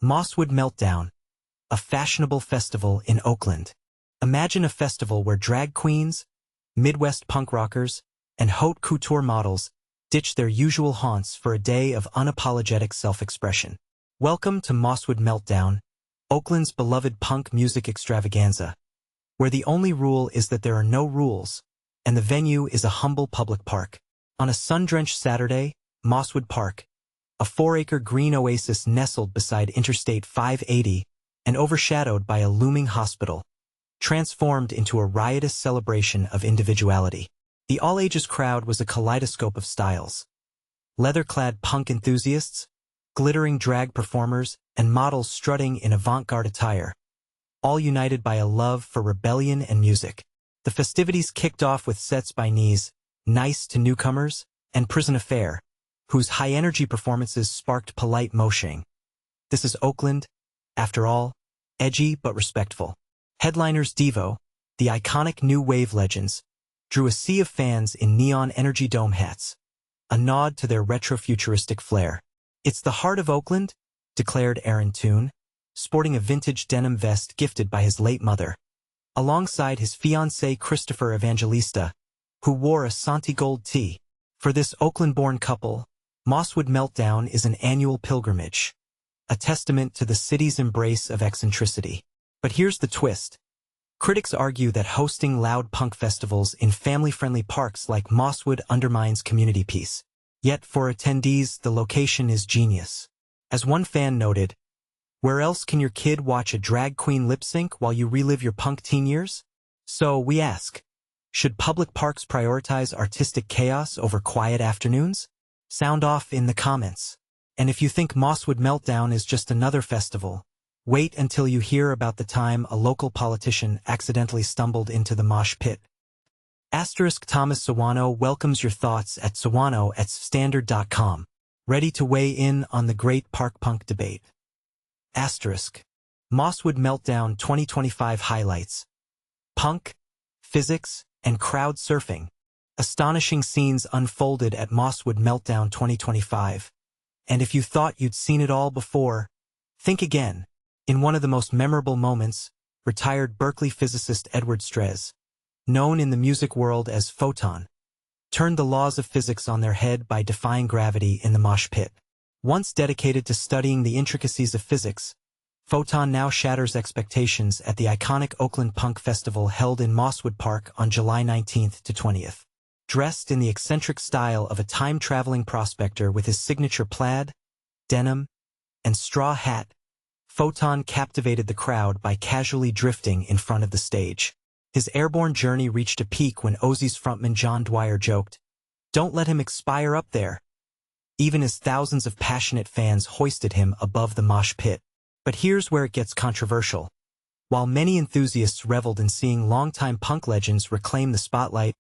Mosswood Meltdown, a fashionable festival in Oakland. Imagine a festival where drag queens, Midwest punk rockers, and haute couture models ditch their usual haunts for a day of unapologetic self-expression. Welcome to Mosswood Meltdown, Oakland's beloved punk music extravaganza, where the only rule is that there are no rules, and the venue is a humble public park. On a sun-drenched Saturday, Mosswood Park, a 4-acre green oasis nestled beside Interstate 580 and overshadowed by a looming hospital, transformed into a riotous celebration of individuality. The all-ages crowd was a kaleidoscope of styles. Leather-clad punk enthusiasts, glittering drag performers, and models strutting in avant-garde attire, all united by a love for rebellion and music. The festivities kicked off with sets by Niis, to Newcomers, and Prison Affair, whose high-energy performances sparked polite moshing. This is Oakland, after all, edgy but respectful. Headliners Devo, the iconic new wave legends, drew a sea of fans in neon energy dome hats, a nod to their retro-futuristic flair. "It's the heart of Oakland," declared Aaron Toon, sporting a vintage denim vest gifted by his late mother, alongside his fiancé Christopher Evangelista, who wore a Santi gold tee. For this Oakland-born couple, Mosswood Meltdown is an annual pilgrimage, a testament to the city's embrace of eccentricity. But here's the twist. Critics argue that hosting loud punk festivals in family-friendly parks like Mosswood undermines community peace. Yet for attendees, the location is genius. As one fan noted, "Where else can your kid watch a drag queen lip-sync while you relive your punk teen years?" So we ask, should public parks prioritize artistic chaos over quiet afternoons? Sound off in the comments. And if you think Mosswood Meltdown is just another festival, wait until you hear about the time a local politician accidentally stumbled into the mosh pit. Thomas Sawano welcomes your thoughts at sawano@standard.com, ready to weigh in on the great park punk debate. Mosswood Meltdown 2025 highlights: punk, physics, and crowd surfing. Astonishing scenes unfolded at Mosswood Meltdown 2025. And if you thought you'd seen it all before, think again. In one of the most memorable moments, retired Berkeley physicist Edward Strez, known in the music world as Photon, turned the laws of physics on their head by defying gravity in the mosh pit. Once dedicated to studying the intricacies of physics, Photon now shatters expectations at the iconic Oakland Punk Festival held in Mosswood Park on July 19th to 20th. Dressed in the eccentric style of a time-traveling prospector with his signature plaid, denim, and straw hat, Photon captivated the crowd by casually drifting in front of the stage. His airborne journey reached a peak when Ozzy's frontman John Dwyer joked, "Don't let him expire up there," even as thousands of passionate fans hoisted him above the mosh pit. But here's where it gets controversial. While many enthusiasts reveled in seeing longtime punk legends reclaim the spotlight,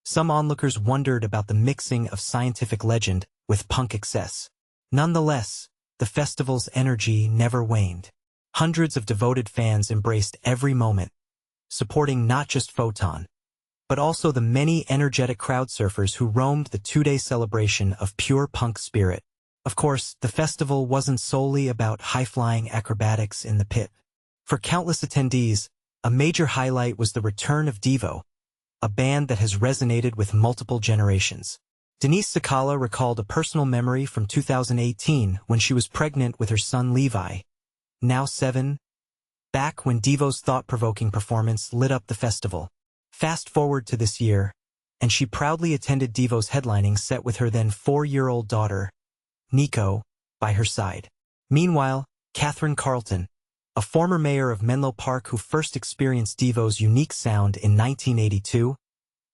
some onlookers wondered about the mixing of scientific legend with punk excess. Nonetheless, the festival's energy never waned. Hundreds of devoted fans embraced every moment, supporting not just Photon, but also the many energetic crowd surfers who roamed the 2-day celebration of pure punk spirit. Of course, the festival wasn't solely about high-flying acrobatics in the pit. For countless attendees, a major highlight was the return of Devo, a band that has resonated with multiple generations. Denise Sakala recalled a personal memory from 2018 when she was pregnant with her son Levi, now 7, back when Devo's thought-provoking performance lit up the festival. Fast forward to this year, and she proudly attended Devo's headlining set with her then 4-year-old daughter, Nico, by her side. Meanwhile, Catherine Carlton, a former mayor of Menlo Park who first experienced Devo's unique sound in 1982,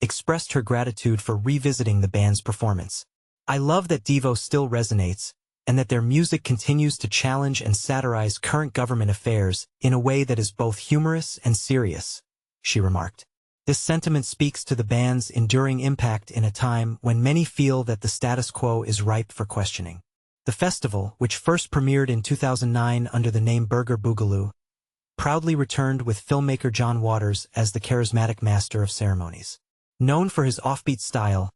expressed her gratitude for revisiting the band's performance. "I love that Devo still resonates, and that their music continues to challenge and satirize current government affairs in a way that is both humorous and serious," she remarked. This sentiment speaks to the band's enduring impact in a time when many feel that the status quo is ripe for questioning. The festival, which first premiered in 2009 under the name Burger Boogaloo, proudly returned with filmmaker John Waters as the charismatic master of ceremonies. Known for his offbeat style,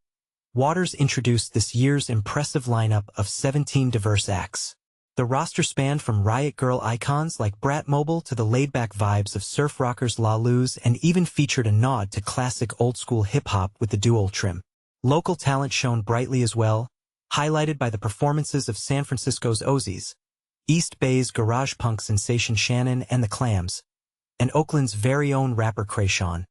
Waters introduced this year's impressive lineup of 17 diverse acts. The roster spanned from Riot Girl icons like Brat Mobile to the laid-back vibes of surf rockers La Luz, and even featured a nod to classic old-school hip-hop with the dual trim. Local talent shone brightly as well, highlighted by the performances of San Francisco's Ozzy's, East Bay's garage punk sensation Shannon and the Clams, and Oakland's very own rapper Krayshawn,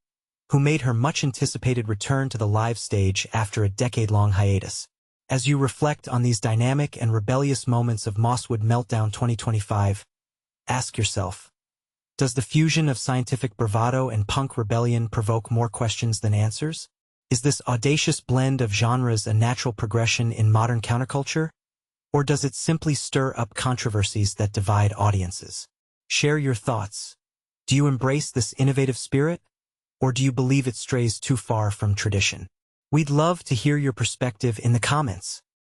who made her much-anticipated return to the live stage after a decade-long hiatus. As you reflect on these dynamic and rebellious moments of Mosswood Meltdown 2025, ask yourself, does the fusion of scientific bravado and punk rebellion provoke more questions than answers? Is this audacious blend of genres a natural progression in modern counterculture? Or does it simply stir up controversies that divide audiences? Share your thoughts. Do you embrace this innovative spirit? Or do you believe it strays too far from tradition? We'd love to hear your perspective in the comments.